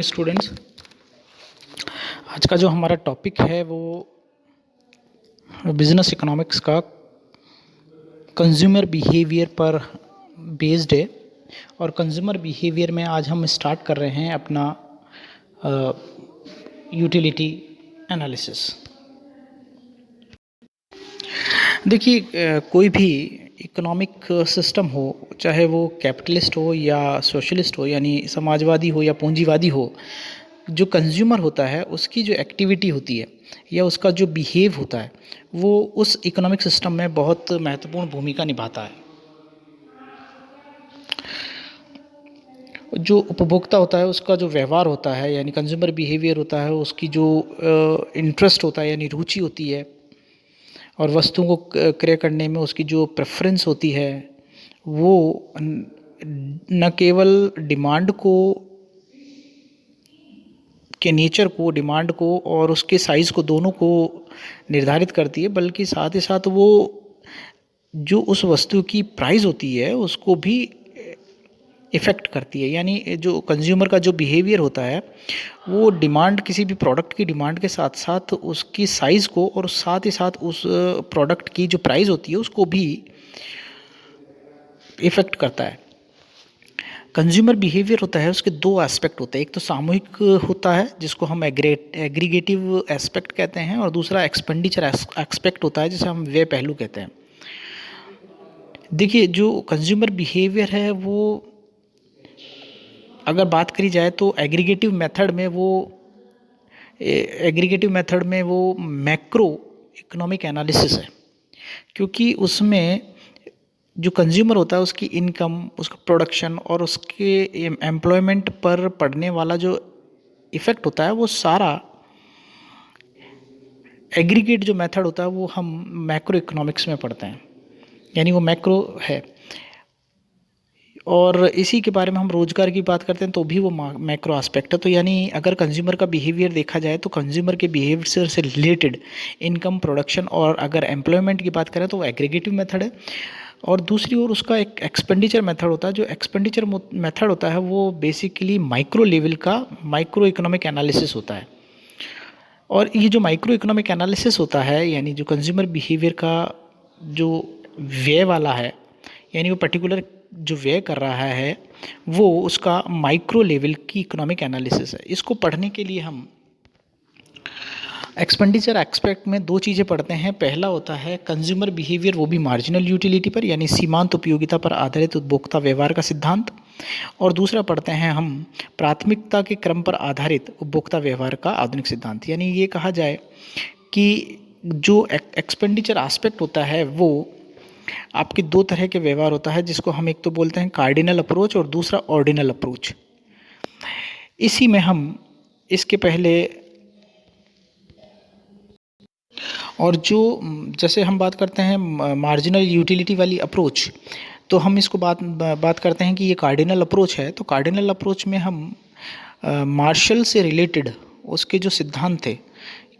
Students, आज का जो हमारा टॉपिक है वो बिजनेस इकोनॉमिक्स का कंज्यूमर बिहेवियर पर बेस्ड है। और कंज्यूमर बिहेवियर में आज हम स्टार्ट कर रहे हैं अपना यूटिलिटी एनालिसिस। देखिए, कोई भी इकोनॉमिक सिस्टम हो, चाहे वो कैपिटलिस्ट हो या सोशलिस्ट हो, यानी समाजवादी हो या पूंजीवादी हो, जो कंज्यूमर होता है उसकी जो एक्टिविटी होती है या उसका जो बिहेव होता है वो उस इकोनॉमिक सिस्टम में बहुत महत्वपूर्ण भूमिका निभाता है। जो उपभोक्ता होता है उसका जो व्यवहार होता है यानी कंज्यूमर बिहेवियर होता है, उसकी जो इंटरेस्ट होता है यानी रुचि होती है, और वस्तुओं को क्रय करने में उसकी जो प्रेफरेंस होती है वो न केवल डिमांड को के नेचर को, डिमांड को और उसके साइज़ को, दोनों को निर्धारित करती है, बल्कि साथ ही साथ वो जो उस वस्तु की प्राइस होती है उसको भी इफ़ेक्ट करती है। यानी जो कंज्यूमर का जो बिहेवियर होता है वो डिमांड, किसी भी प्रोडक्ट की डिमांड के साथ साथ उसकी साइज़ को और साथ ही साथ उस प्रोडक्ट की जो प्राइस होती है उसको भी इफ़ेक्ट करता है। कंज्यूमर बिहेवियर होता है, उसके दो एस्पेक्ट होते हैं। एक तो सामूहिक होता है जिसको हम एग्रीगेटिव एस्पेक्ट कहते हैं, और दूसरा एक्सपेंडिचर एस्पेक्ट होता है जिसे हम व्यय पहलू कहते हैं। देखिए, जो कंज्यूमर बिहेवियर है वो अगर बात करी जाए तो एग्रीगेटिव मेथड में वो मैक्रो इकोनॉमिक एनालिसिस है, क्योंकि उसमें जो कंज्यूमर होता है उसकी इनकम, उसका प्रोडक्शन और उसके एम्प्लॉयमेंट पर पड़ने वाला जो इफ़ेक्ट होता है वो सारा एग्रीगेट जो मेथड होता है वो हम मैक्रो इकोनॉमिक्स में पढ़ते हैं, यानी वो मैक्रो है। और इसी के बारे में हम रोज़गार की बात करते हैं तो भी वो मैक्रो एस्पेक्ट है। तो यानी अगर कंज्यूमर का बिहेवियर देखा जाए तो कंज्यूमर के बिहेवियर से रिलेटेड इनकम, प्रोडक्शन और अगर एम्प्लॉयमेंट की बात करें तो वो एग्रीगेटिव मेथड है। और दूसरी ओर उसका एक एक्सपेंडिचर मेथड होता है। जो एक्सपेंडिचर मेथड होता है वो बेसिकली माइक्रो लेवल का माइक्रो इकोनॉमिक एनालिसिस होता है। और ये जो माइक्रो इकोनॉमिक एनालिसिस होता है, यानी जो कंज्यूमर बिहेवियर का जो व्यय वाला है, यानी वो पर्टिकुलर जो व्यय कर रहा है वो उसका माइक्रो लेवल की इकोनॉमिक एनालिसिस है। इसको पढ़ने के लिए हम एक्सपेंडिचर एस्पेक्ट में दो चीज़ें पढ़ते हैं। पहला होता है कंज्यूमर बिहेवियर, वो भी मार्जिनल यूटिलिटी पर, यानी सीमांत उपयोगिता पर आधारित उपभोक्ता व्यवहार का सिद्धांत। और दूसरा पढ़ते हैं हम प्राथमिकता के क्रम पर आधारित उपभोक्ता व्यवहार का आधुनिक सिद्धांत। यानी ये कहा जाए कि जो एक्सपेंडिचर एस्पेक्ट होता है वो आपके दो तरह के व्यवहार होता है, जिसको हम एक तो बोलते हैं कार्डिनल अप्रोच और दूसरा ऑर्डिनल अप्रोच। इसी में हम इसके पहले और जो जैसे हम बात करते हैं मार्जिनल यूटिलिटी वाली अप्रोच, तो हम इसको बात करते हैं कि ये कार्डिनल अप्रोच है। तो कार्डिनल अप्रोच में हम मार्शल से रिलेटेड उसके जो सिद्धांत थे,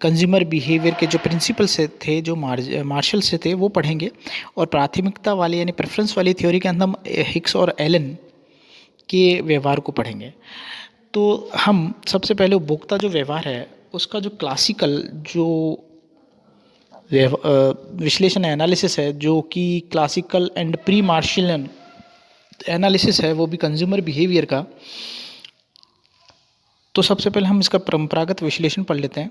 कंज्यूमर बिहेवियर के जो प्रिंसिपल से थे, जो मार्शल से थे, वो पढ़ेंगे। और प्राथमिकता वाले यानी प्रेफरेंस वाली थ्योरी के अंदर हम हिक्स और एलन के व्यवहार को पढ़ेंगे। तो हम सबसे पहले उपभोक्ता जो व्यवहार है उसका जो क्लासिकल जो विश्लेषण एनालिसिस है, जो कि क्लासिकल एंड प्री मार्शलियन एनालिसिस है, वो भी कंज्यूमर बिहेवियर का। तो सबसे पहले हम इसका परंपरागत विश्लेषण पढ़ लेते हैं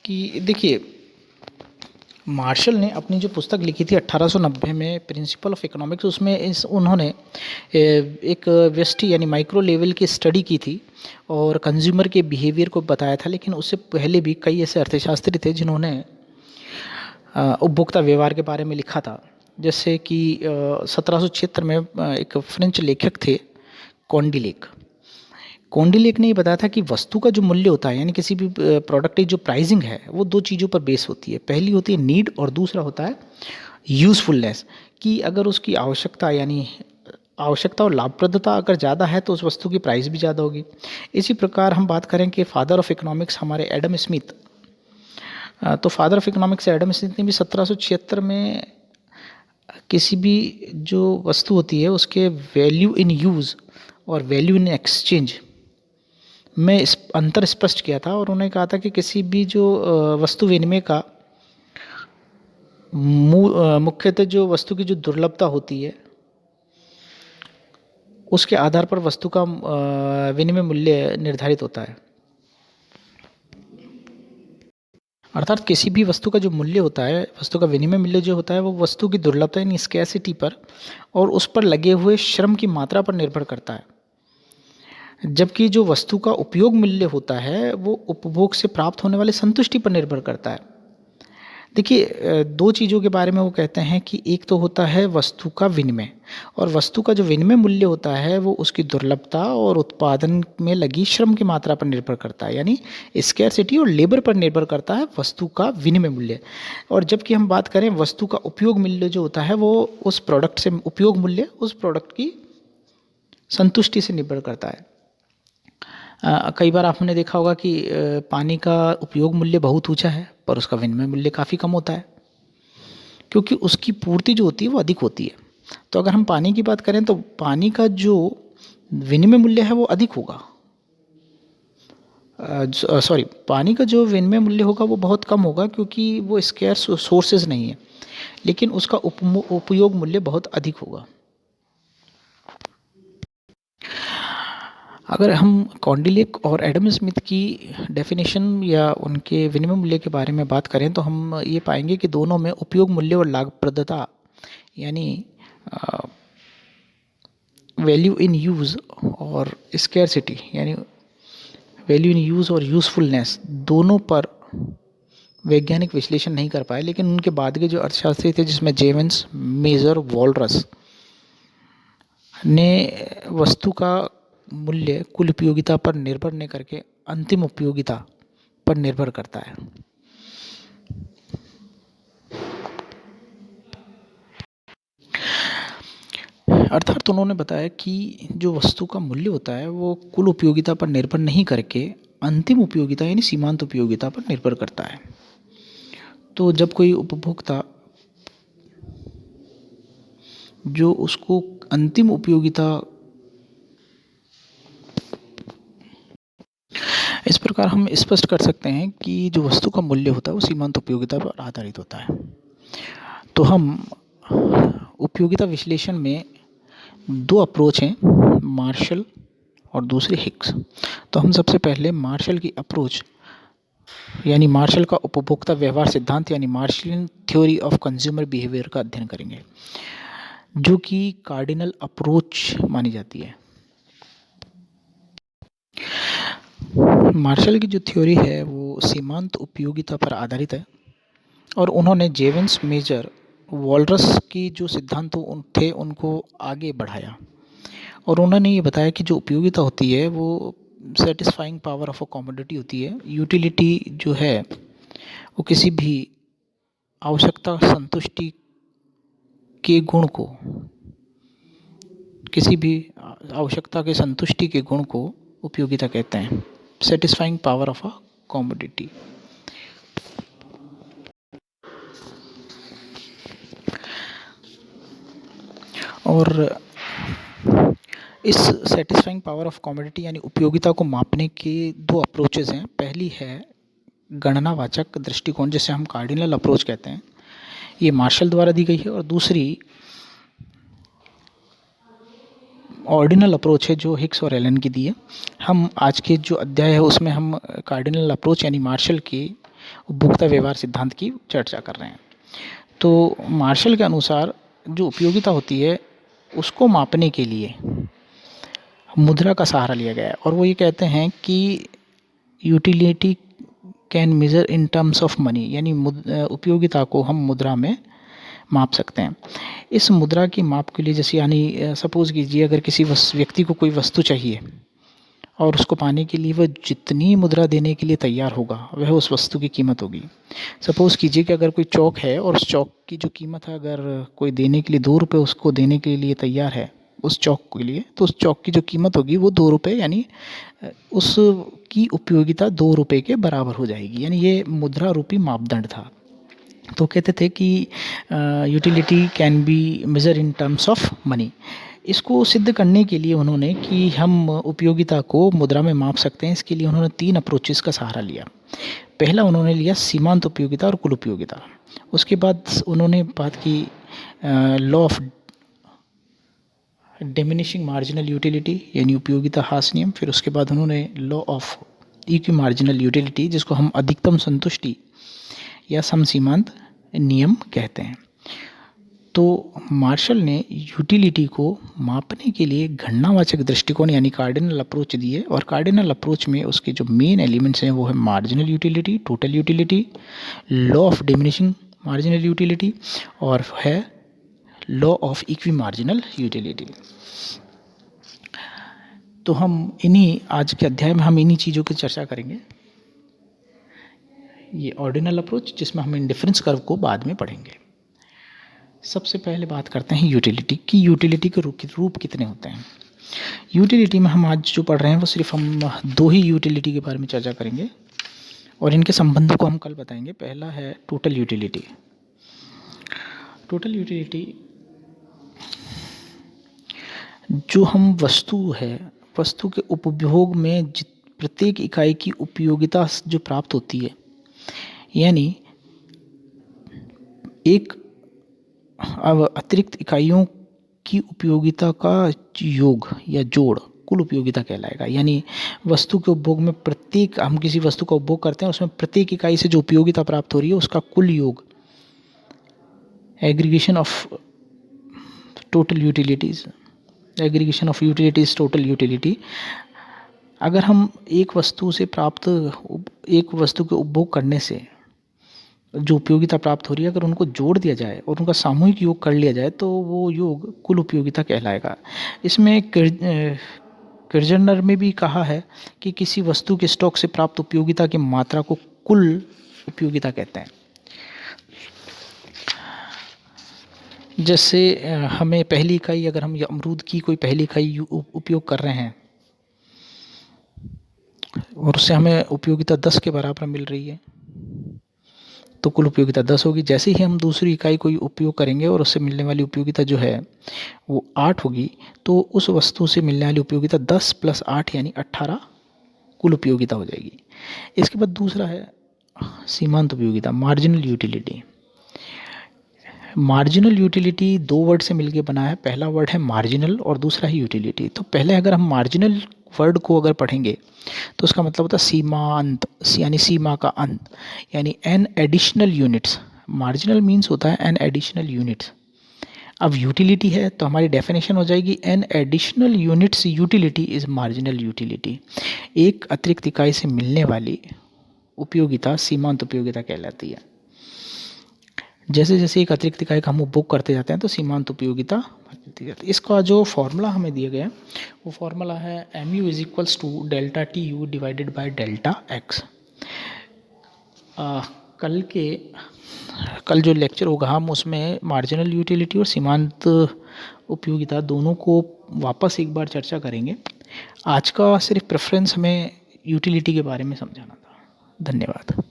कि देखिए, मार्शल ने अपनी जो पुस्तक लिखी थी 1890 में, प्रिंसिपल ऑफ इकोनॉमिक्स, उसमें उन्होंने एक व्यष्टि यानी माइक्रो लेवल की स्टडी की थी और कंज्यूमर के बिहेवियर को बताया था। लेकिन उससे पहले भी कई ऐसे अर्थशास्त्री थे जिन्होंने उपभोक्ता व्यवहार के बारे में लिखा था। जैसे कि 1776 में एक फ्रेंच लेखक थे कॉन्डिलेक। कॉन्डिलेक ने ये बताया था कि वस्तु का जो मूल्य होता है, यानी किसी भी प्रोडक्ट की जो प्राइसिंग है, वो दो चीज़ों पर बेस होती है। पहली होती है नीड और दूसरा होता है यूज़फुलनेस, कि अगर उसकी आवश्यकता और लाभप्रदता अगर ज़्यादा है तो उस वस्तु की प्राइस भी ज़्यादा होगी। इसी प्रकार हम बात करें कि फादर ऑफ इकोनॉमिक्स हमारे एडम स्मिथ, तो father of economics Adam Smith ने भी 1776 में किसी भी जो वस्तु होती है उसके वैल्यू इन यूज़ और वैल्यू इन एक्सचेंज में इस अंतर स्पष्ट किया था और उन्होंने कहा था कि किसी भी जो वस्तु विनिमय का मुख्यतः जो वस्तु की जो दुर्लभता होती है उसके आधार पर वस्तु का विनिमय मूल्य निर्धारित होता है। अर्थात किसी भी वस्तु का जो मूल्य होता है, वस्तु का विनिमय मूल्य जो होता है वो वस्तु की दुर्लभता यानी स्कैर्सिटी पर और उस पर लगे हुए श्रम की मात्रा पर निर्भर करता है। जबकि जो वस्तु का उपयोग मूल्य होता है वो उपभोग से प्राप्त होने वाले संतुष्टि पर निर्भर करता है। देखिए, दो चीज़ों के बारे में वो कहते हैं कि एक तो होता है वस्तु का विनिमय और वस्तु का जो विनिमय मूल्य होता है वो उसकी दुर्लभता और उत्पादन में लगी श्रम की मात्रा पर निर्भर करता है, यानी स्कैर्सिटी और लेबर पर निर्भर करता है वस्तु का विनिमय मूल्य। और जबकि हम बात करें वस्तु का उपयोग मूल्य जो होता है वो उस प्रोडक्ट से उपयोग मूल्य उस प्रोडक्ट की संतुष्टि से निर्भर करता है। कई बार आपने देखा होगा कि पानी का उपयोग मूल्य बहुत ऊंचा है पर उसका विनिमय मूल्य काफ़ी कम होता है क्योंकि उसकी पूर्ति जो होती है वो अधिक होती है। तो अगर हम पानी की बात करें तो पानी का जो विनिमय मूल्य है वो अधिक होगा, सॉरी, पानी का जो विनिमय मूल्य होगा वो बहुत कम होगा क्योंकि वो स्केर्स सोर्सेज नहीं है, लेकिन उसका उपयोग मूल्य बहुत अधिक होगा। अगर हम कॉन्डिलिक और एडम स्मिथ की डेफिनेशन या उनके विनिमय मूल्य के बारे में बात करें तो हम ये पाएंगे कि दोनों में उपयोग मूल्य और लाभप्रदता यानी वैल्यू इन यूज़ और स्कैर्सिटी यानी वैल्यू इन यूज़ और यूज़फुलनेस दोनों पर वैज्ञानिक विश्लेषण नहीं कर पाए, लेकिन उनके बाद के जो अर्थशास्त्री थे जिसमें जेवंस, मेजर, वॉलरस ने वस्तु का मूल्य कुल उपयोगिता पर निर्भर नहीं करके अंतिम उपयोगिता पर निर्भर करता है। अर्थात उन्होंने बताया कि जो वस्तु का मूल्य होता है वो कुल उपयोगिता पर निर्भर नहीं करके अंतिम उपयोगिता यानी सीमांत उपयोगिता पर निर्भर करता है। तो जब कोई उपभोक्ता जो उसको अंतिम उपयोगिता इस प्रकार हम स्पष्ट कर सकते हैं कि जो वस्तु का मूल्य होता है वो सीमांत उपयोगिता पर आधारित होता है। तो हम उपयोगिता विश्लेषण में दो अप्रोच हैं, मार्शल और दूसरे हिक्स। तो हम सबसे पहले मार्शल की अप्रोच यानी मार्शल का उपभोक्ता व्यवहार सिद्धांत यानी मार्शलियन थ्योरी ऑफ कंज्यूमर बिहेवियर का अध्ययन करेंगे, जो कि कार्डिनल अप्रोच मानी जाती है। मार्शल की जो थ्योरी है वो सीमांत उपयोगिता पर आधारित है और उन्होंने जेवंस, मेजर, वॉलरस की जो सिद्धांत थे उनको आगे बढ़ाया और उन्होंने ये बताया कि जो उपयोगिता होती है वो satisfying power of a commodity होती है। यूटिलिटी जो है वो किसी भी आवश्यकता संतुष्टि के गुण को किसी भी आवश्यकता के संतुष्टि के गुण को उपयोगिता कहते हैं, satisfying power of a commodity. और इस सेटिस्फाइंग पावर ऑफ कमोडिटी यानी उपयोगिता को मापने के दो अप्रोचेज हैं। पहली है गणनावाचक दृष्टिकोण जिसे हम कार्डिनल अप्रोच कहते हैं, ये मार्शल द्वारा दी गई है, और दूसरी ऑर्डिनल अप्रोच है जो हिक्स और एलन की दी है। हम आज के जो अध्याय है उसमें हम कार्डिनल अप्रोच यानी मार्शल के उपभोक्ता व्यवहार सिद्धांत की चर्चा कर रहे हैं। तो मार्शल के अनुसार जो उपयोगिता होती है उसको मापने के लिए मुद्रा का सहारा लिया गया है और वो ये कहते हैं कि utility can measure in terms of money यानी उपयोगिता को हम मुद्रा में माप सकते हैं। इस मुद्रा की माप के लिए जैसे यानी सपोज़ कीजिए अगर किसी व्यक्ति को कोई वस्तु चाहिए और उसको पाने के लिए वह जितनी मुद्रा देने के लिए तैयार होगा वह उस वस्तु की कीमत होगी। सपोज़ कीजिए कि अगर कोई चौक है और उस चौक की जो कीमत है अगर कोई देने के लिए 2 रुपये उसको देने के लिए तैयार है उस चौक के लिए, तो उस चौक की जो कीमत होगी वो 2 रुपये यानी उसकी उपयोगिता 2 रुपये के बराबर हो जाएगी। यानी ये मुद्रा रूपी मापदंड था। तो कहते थे कि utility can be measure in terms of money. इसको सिद्ध करने के लिए उन्होंने कि हम उपयोगिता को मुद्रा में माप सकते हैं, इसके लिए उन्होंने 3 अप्रोचेस का सहारा लिया। पहला उन्होंने लिया सीमांत उपयोगिता और कुल उपयोगिता। उसके बाद उन्होंने बात की law of diminishing marginal utility यानी उपयोगिता ह्रास नियम। फिर उसके बाद उन्होंने law of equi marginal utility जिसको हम अधिकतम संतुष्टि या समसीमांत नियम कहते हैं। तो मार्शल ने यूटिलिटी को मापने के लिए गणनावाचक दृष्टिकोण यानी कार्डिनल अप्रोच दिए, और कार्डिनल अप्रोच में उसके जो मेन एलिमेंट्स हैं वो है marginal utility, total utility, law of diminishing marginal utility और है law of equi marginal utility. तो हम आज के अध्याय में हम इन्हीं चीज़ों की चर्चा करेंगे। ये ऑर्डिनल अप्रोच जिसमें हम इंडिफरेंस कर्व को बाद में पढ़ेंगे। सबसे पहले बात करते हैं यूटिलिटी की। यूटिलिटी के रूप कितने होते हैं। यूटिलिटी में हम आज जो पढ़ रहे हैं वो सिर्फ हम 2 ही यूटिलिटी के बारे में चर्चा करेंगे और इनके संबंधों को हम कल बताएंगे। पहला है टोटल यूटिलिटी। टोटल यूटिलिटी जो हम वस्तु के उपभोग में प्रत्येक इकाई की उपयोगिता जो प्राप्त होती है, यानी एक अतिरिक्त इकाइयों की उपयोगिता का योग या जोड़ कुल उपयोगिता कहलाएगा। यानी वस्तु के उपभोग में हम किसी वस्तु का उपभोग करते हैं, उसमें प्रत्येक इकाई से जो उपयोगिता प्राप्त हो रही है उसका कुल योग, aggregation of total utilities, aggregation of utilities total utility. अगर हम एक वस्तु के उपभोग करने से जो उपयोगिता प्राप्त हो रही है, अगर उनको जोड़ दिया जाए और उनका सामूहिक योग कर लिया जाए तो वो योग कुल उपयोगिता कहलाएगा। इसमें किर्चनर में भी कहा है कि किसी वस्तु के स्टॉक से प्राप्त उपयोगिता की मात्रा को कुल उपयोगिता कहते हैं। जैसे हमें पहली इकाई, अगर हम अमरूद की कोई पहली इकाई उपयोग कर रहे हैं और उससे हमें उपयोगिता 10 के बराबर मिल रही है तो कुल उपयोगिता 10 होगी। जैसे ही हम दूसरी इकाई कोई उपयोग करेंगे और उससे मिलने वाली उपयोगिता जो है वो 8 होगी, तो उस वस्तु से मिलने वाली उपयोगिता 10 + 8 यानी 18 कुल उपयोगिता हो जाएगी। इसके बाद दूसरा है सीमांत उपयोगिता, marginal utility. Marginal utility 2 word से मिलकर बना है। पहला वर्ड है मार्जिनल और दूसरा है यूटिलिटी। तो पहले अगर हम मार्जिनल वर्ड को अगर पढ़ेंगे तो उसका मतलब होता है सीमांत, यानी सीमा का अंत, यानी an additional units. Marginal means होता है एन एडिशनल यूनिट्स। अब यूटिलिटी है तो हमारी डेफिनेशन हो जाएगी an additional units utility is marginal utility. एक अतिरिक्त इकाई से मिलने वाली उपयोगिता सीमांत उपयोगिता कहलाती है। जैसे जैसे एक अतिरिक्त इकाई का हम उपभोग करते जाते हैं तो सीमांत उपयोगिता बढ़ती जाती है। इसका जो फॉर्मूला हमें दिया गया है वो फॉर्मूला है mu = ΔTu / ΔX। कल जो लेक्चर होगा हम उसमें मार्जिनल यूटिलिटी और सीमांत उपयोगिता दोनों को वापस एक बार चर्चा करेंगे। आज का सिर्फ प्रेफरेंस हमें यूटिलिटी के बारे में समझाना था। धन्यवाद।